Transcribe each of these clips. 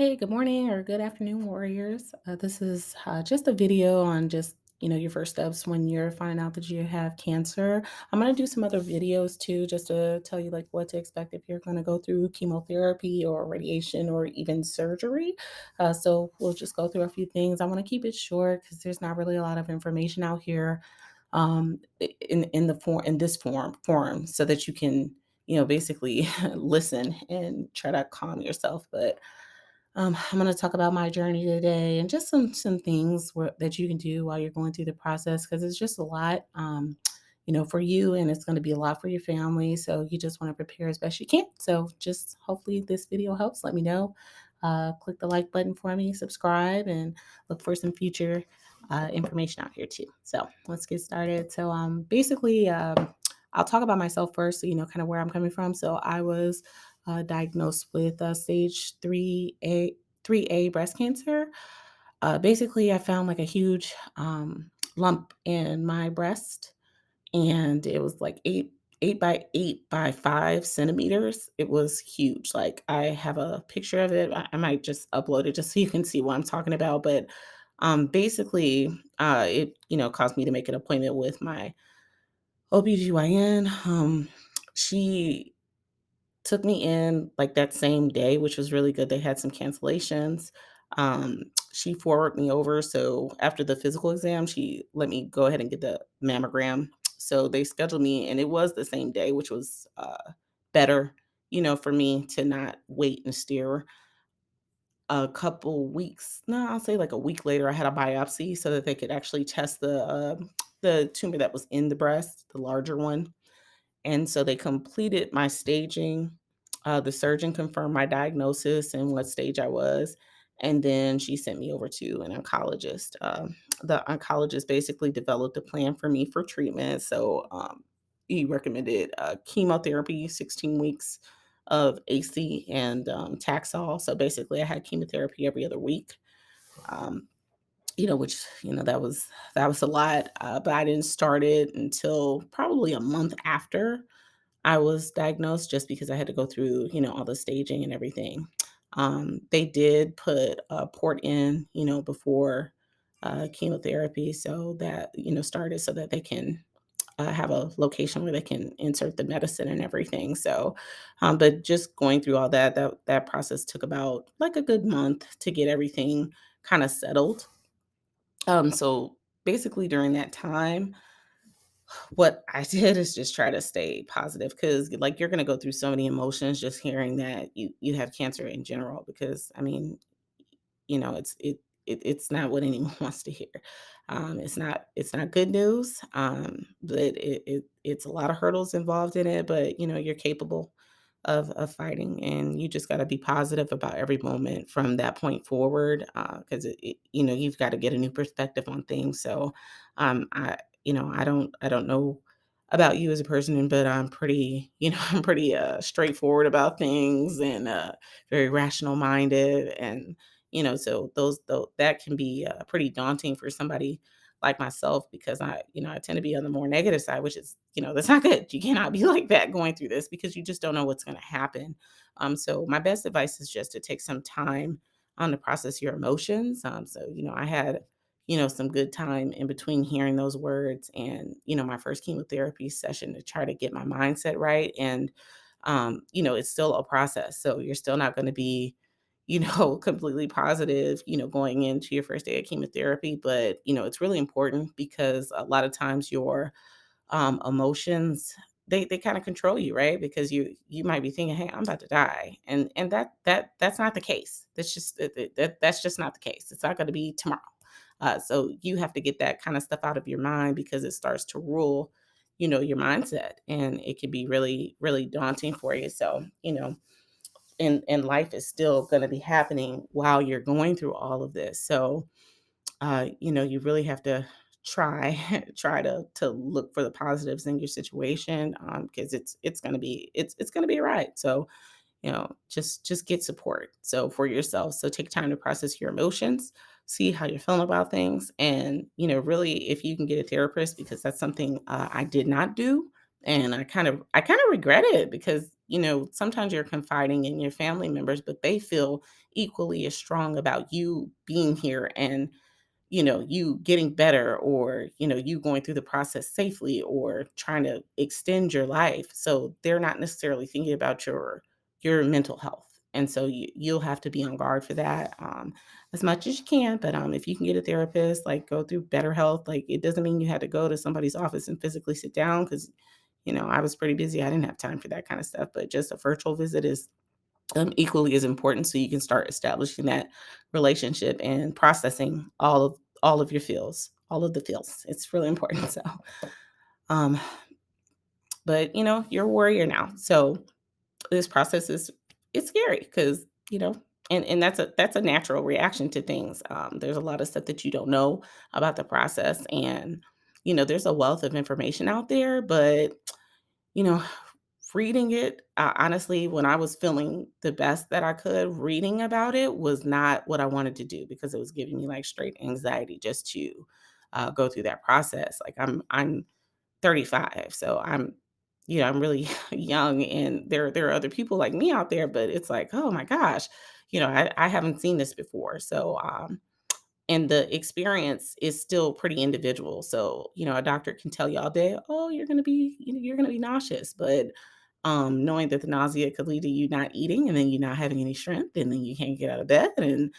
Hey, good morning or good afternoon, warriors. This is just a video on just your first steps when you're finding out that you have cancer. I'm gonna do some other videos too, just to tell you like what to expect if you're gonna go through chemotherapy or radiation or even surgery. So we'll just go through a few things. I want to keep it short because there's not really a lot of information out here in the form in this form, so that you can basically listen and try to calm yourself, but I'm going to talk about my journey today and just some things that you can do while you're going through the process because it's just a lot, for you, and it's going to be a lot for your family. So you just want to prepare as best you can. So just hopefully this video helps. Let me know. Click the like button for me, subscribe, and look for some future information out here too. So let's get started. So basically, I'll talk about myself first, so you know kind of where I'm coming from. So I was diagnosed with stage 3A breast cancer. Basically, I found like a huge lump in my breast, and it was like 8 by 8 by 5 centimeters. It was huge. Like I have a picture of it. I might just upload it just so you can see what I'm talking about. But basically, it caused me to make an appointment with my OBGYN. She took me in like that same day, which was really good. They had some cancellations. She forwarded me over. So after the physical exam, she let me go ahead and get the mammogram. So they scheduled me, and it was the same day, which was better, for me to not wait and steer. A couple weeks, no, I'll say like a week later, I had a biopsy so that they could actually test the tumor that was in the breast, the larger one, and so they completed my staging. The surgeon confirmed my diagnosis and what stage I was. And then she sent me over to an oncologist. The oncologist basically developed a plan for me for treatment. So he recommended chemotherapy, 16 weeks of AC and Taxol. So basically, I had chemotherapy every other week. Um, which that was a lot, but I didn't start it until probably a month after I was diagnosed, just because I had to go through, all the staging and everything. They did put a port in, before chemotherapy, so that, started so that they can have a location where they can insert the medicine and everything. So, but just going through all that process took about like a good month to get everything kind of settled. So basically during that time, what I did is just try to stay positive because, like, you're gonna go through so many emotions just hearing that you have cancer in general. Because I mean, it's not what anyone wants to hear. It's not good news. But it's a lot of hurdles involved in it. But you're capable of fighting, and you just got to be positive about every moment from that point forward. Because you've got to get a new perspective on things. So, I don't know about you as a person, but I'm pretty, I'm pretty straightforward about things, and very rational minded, and so that can be pretty daunting for somebody like myself, because I tend to be on the more negative side, which is, that's not good. You cannot be like that going through this, because you just don't know what's going to happen. So my best advice is just to take some time on to process your emotions. So I had some good time in between hearing those words and my first chemotherapy session to try to get my mindset right. And it's still a process, so you're still not going to be completely positive, going into your first day of chemotherapy. But, it's really important, because a lot of times your emotions, they kind of control you, right? Because you might be thinking, hey, I'm about to die. And that's not the case. That's just not the case. It's not going to be tomorrow. So you have to get that kind of stuff out of your mind, because it starts to rule, your mindset, and it can be really, really daunting for you. So, and life is still going to be happening while you're going through all of this. So you really have to try try to look for the positives in your situation, because it's going to be it's going to be all right. So just get support, so for yourself. So take time to process your emotions, see how you're feeling about things, and really, if you can get a therapist, because that's something I did not do. And I kind of regret it, because sometimes you're confiding in your family members, but they feel equally as strong about you being here and you getting better, or you going through the process safely, or trying to extend your life. So they're not necessarily thinking about your mental health. And so you'll have to be on guard for that, as much as you can. But if you can get a therapist, like go through Better Health, like it doesn't mean you had to go to somebody's office and physically sit down, because I was pretty busy. I didn't have time for that kind of stuff. But just a virtual visit is equally as important, so you can start establishing that relationship and processing all of your feels, all of the feels. It's really important. So, um, but you're a warrior now. So this process is it's scary because and that's a natural reaction to things. There's a lot of stuff that you don't know about the process, and there's a wealth of information out there, but you know reading it, honestly, when I was feeling the best that I could, reading about it was not what I wanted to do, because it was giving me like straight anxiety just to go through that process. Like I'm 35, so I'm really young, and there are other people like me out there, but it's like, oh my gosh, I haven't seen this before. So and the experience is still pretty individual. So, a doctor can tell you all day, "Oh, you're gonna be nauseous," but knowing that the nausea could lead to you not eating, and then you not having any strength, and then you can't get out of bed, and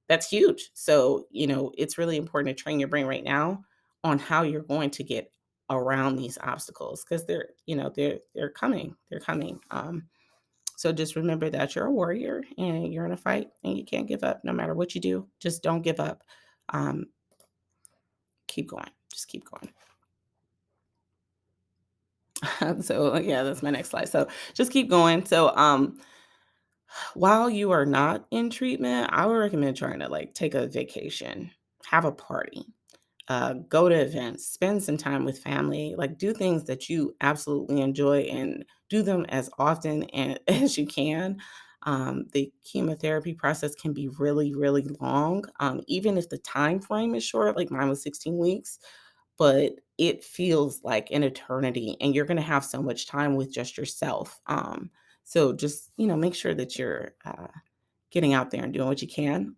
that's huge. So, it's really important to train your brain right now on how you're going to get around these obstacles, because they're coming. They're coming. So just remember that you're a warrior and you're in a fight, and you can't give up no matter what you do. Just don't give up. Um, keep going. Just keep going. So yeah, that's my next slide. So just keep going. So while you are not in treatment, I would recommend trying to like take a vacation, have a party, go to events, spend some time with family, like do things that you absolutely enjoy, and do them as often and as you can. The chemotherapy process can be really, really long, even if the time frame is short. Like mine was 16 weeks, but it feels like an eternity, and you're going to have so much time with just yourself. So just make sure that you're getting out there and doing what you can.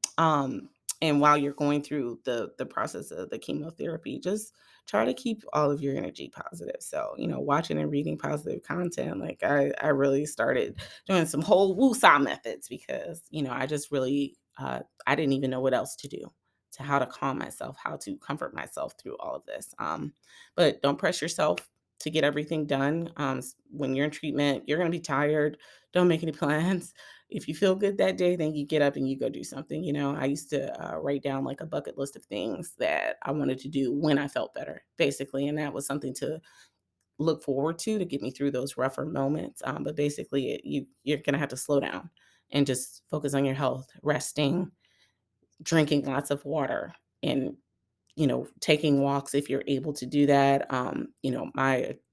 And while you're going through the process of the chemotherapy, just try to keep all of your energy positive. So, watching and reading positive content. Like I really started doing some whole woosah methods, because, I just really I didn't even know what else to do, to how to calm myself, how to comfort myself through all of this. But don't press yourself to get everything done. When you're in treatment, you're gonna be tired. Don't make any plans. If you feel good that day, then you get up and you go do something. I used to write down like a bucket list of things that I wanted to do when I felt better, basically. And that was something to look forward to get me through those rougher moments. But basically, you're going to have to slow down and just focus on your health, resting, drinking lots of water, and taking walks if you're able to do that.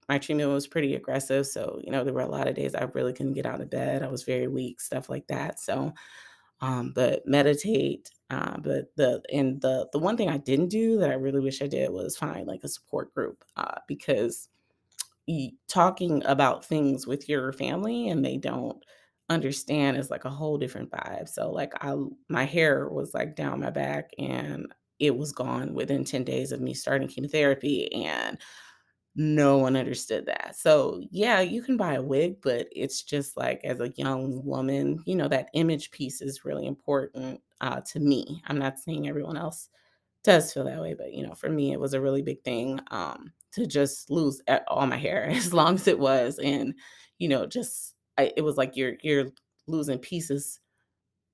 My treatment was pretty aggressive, so there were a lot of days I really couldn't get out of bed. I was very weak, stuff like that. So, but meditate. But the one thing I didn't do that I really wish I did was find like a support group, because talking about things with your family and they don't understand is like a whole different vibe. So like my hair was like down my back, and it was gone within 10 days of me starting chemotherapy, and no one understood that. So yeah, you can buy a wig, but it's just like, as a young woman, that image piece is really important, to me. I'm not saying everyone else does feel that way, but, for me, it was a really big thing, to just lose all my hair as long as it was. And, just it was like you're losing pieces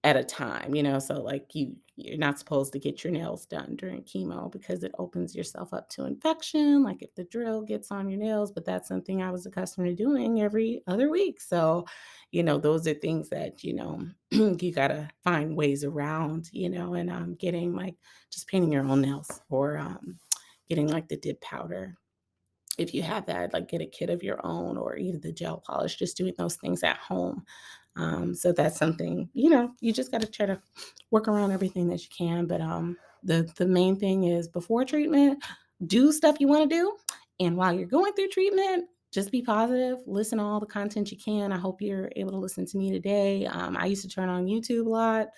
at a time, so like you're not supposed to get your nails done during chemo, because it opens yourself up to infection, like if the drill gets on your nails. But that's something I was accustomed to doing every other week. So, those are things that, you gotta find ways around, and getting like just painting your own nails, or getting like the dip powder. If you have that, like get a kit of your own, or even the gel polish, just doing those things at home. So that's something, you just got to try to work around everything that you can. But the main thing is, before treatment, do stuff you want to do. And while you're going through treatment, just be positive, listen to all the content you can. I hope you're able to listen to me today. I used to turn on YouTube a lot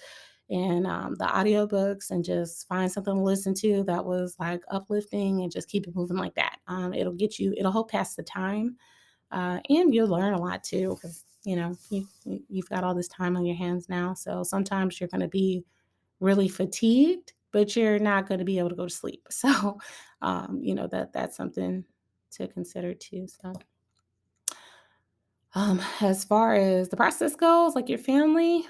and the audiobooks and just find something to listen to that was like uplifting and just keep it moving like that. It'll help pass the time, and you'll learn a lot too because you've got all this time on your hands now. So sometimes you're going to be really fatigued, but you're not going to be able to go to sleep. So, that's something to consider too. So, as far as the process goes, like your family,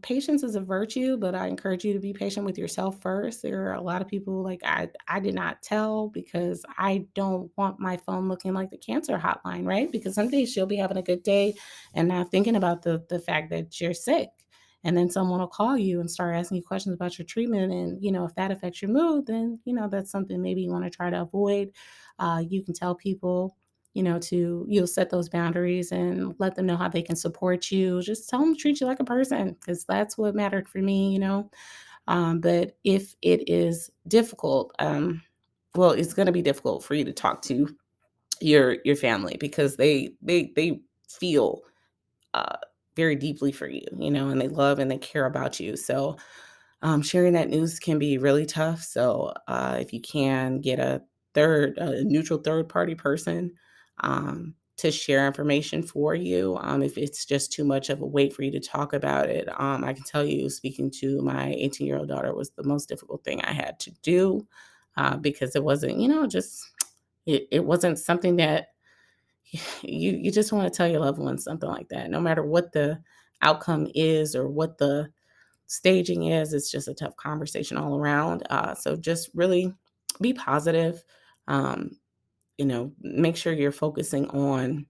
patience is a virtue, but I encourage you to be patient with yourself first. There are a lot of people like I did not tell because I don't want my phone looking like the cancer hotline, right? Because some days you'll be having a good day and not thinking about the fact that you're sick. And then someone will call you and start asking you questions about your treatment. And, if that affects your mood, then, that's something maybe you want to try to avoid. You can tell people you'll set those boundaries and let them know how they can support you. Just tell them to treat you like a person because that's what mattered for me. But if it is difficult, well, it's going to be difficult for you to talk to your family because they feel uh, very deeply for you, and they love and they care about you. So sharing that news can be really tough. So if you can get a neutral third party person to share information for you, if it's just too much of a wait for you to talk about it, I can tell you, speaking to my 18-year-old daughter was the most difficult thing I had to do because it wasn't, just it wasn't something that you just want to tell your loved ones something like that, no matter what the outcome is or what the staging is. It's just a tough conversation all around. So just really be positive. Um, make sure you're focusing on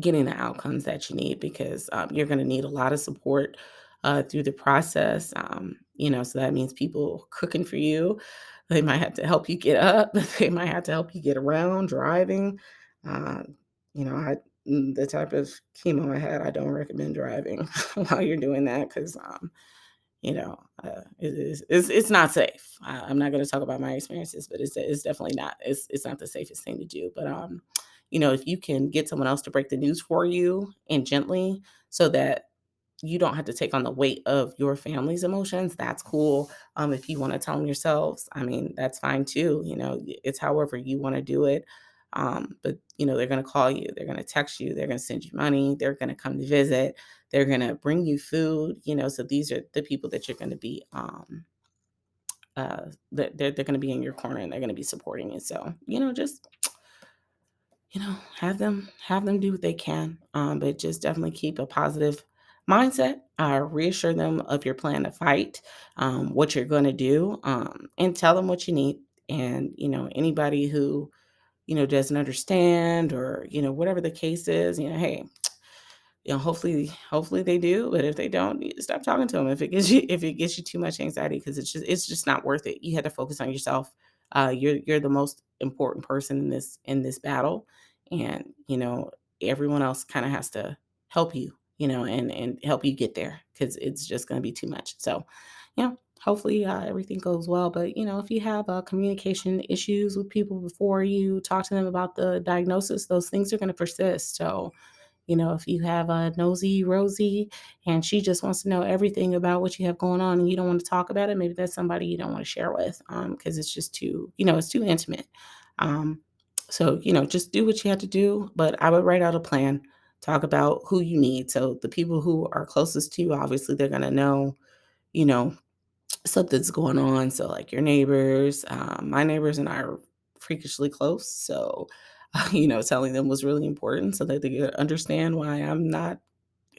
getting the outcomes that you need because you're going to need a lot of support through the process. So that means people cooking for you. They might have to help you get up. They might have to help you get around, driving. Uh, the type of chemo I had, I don't recommend driving while you're doing that because it's not safe. I'm not going to talk about my experiences, but it's definitely not. It's not the safest thing to do. But if you can get someone else to break the news for you and gently, so that you don't have to take on the weight of your family's emotions, that's cool. If you want to tell them yourselves, I mean, that's fine too. It's however you want to do it. But they're going to call you, they're going to text you, they're going to send you money, they're going to come to visit, they're going to bring you food. So these are the people that you're going to be they're going to be in your corner and they're going to be supporting you. So just have them do what they can, but just definitely keep a positive mindset. Reassure them of your plan to fight, what you're going to do, and tell them what you need. And anybody who doesn't understand, or whatever the case is, hey, hopefully they do, but if they don't, you stop talking to them if it gets you too much anxiety, because it's just not worth it. You had to focus on yourself. You're the most important person in this battle, and everyone else kind of has to help you, and help you get there, because it's just going to be too much. So hopefully everything goes well. But if you have communication issues with people before you talk to them about the diagnosis, those things are going to persist. So if you have a nosy Rosie and she just wants to know everything about what you have going on and you don't want to talk about it, maybe that's somebody you don't want to share with, because it's just too, it's too intimate. Um, so, just do what you have to do, but I would write out a plan, talk about who you need. So the people who are closest to you, obviously they're going to know, you know, something's going on. So like your neighbors, my neighbors and I are freakishly close. So, telling them was really important so that they could understand why I'm not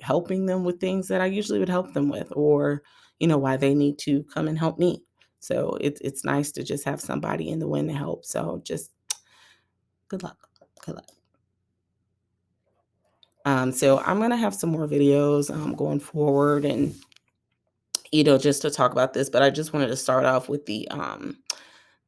helping them with things that I usually would help them with, or, why they need to come and help me. So it's nice to just have somebody in the wind to help. So just good luck. Good luck. So I'm gonna have some more videos going forward, and just to talk about this, but I just wanted to start off with the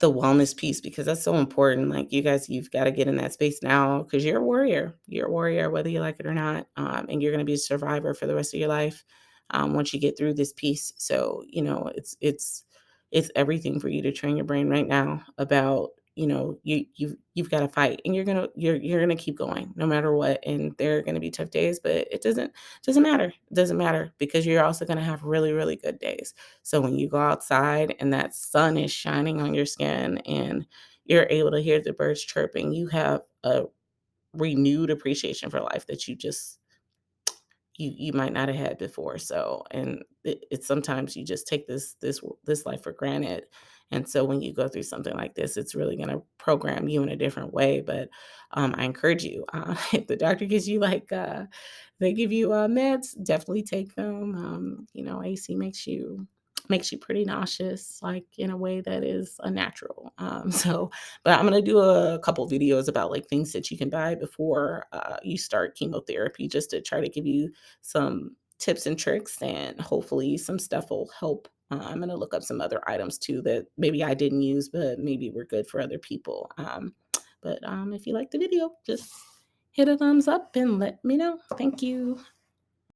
wellness piece because that's so important. Like you guys, you've got to get in that space now because you're a warrior. You're a warrior, whether you like it or not. And you're going to be a survivor for the rest of your life once you get through this piece. So, it's everything for you to train your brain right now about, you've got to fight, and you're gonna keep going no matter what. And there are gonna be tough days, but it doesn't matter. It doesn't matter because you're also gonna have really, really good days. So when you go outside and that sun is shining on your skin and you're able to hear the birds chirping, you have a renewed appreciation for life that you might not have had before. So, and it's sometimes you just take this life for granted. And so when you go through something like this, it's really going to program you in a different way. But I encourage you, if the doctor gives you they give you meds, definitely take them. AC makes you pretty nauseous, like in a way that is unnatural. So, but I'm gonna do a couple videos about like things that you can buy before you start chemotherapy, just to try to give you some tips and tricks, and hopefully some stuff will help. I'm going to look up some other items too that maybe I didn't use, but maybe were good for other people. But if you like the video, just hit a thumbs up and let me know. Thank you.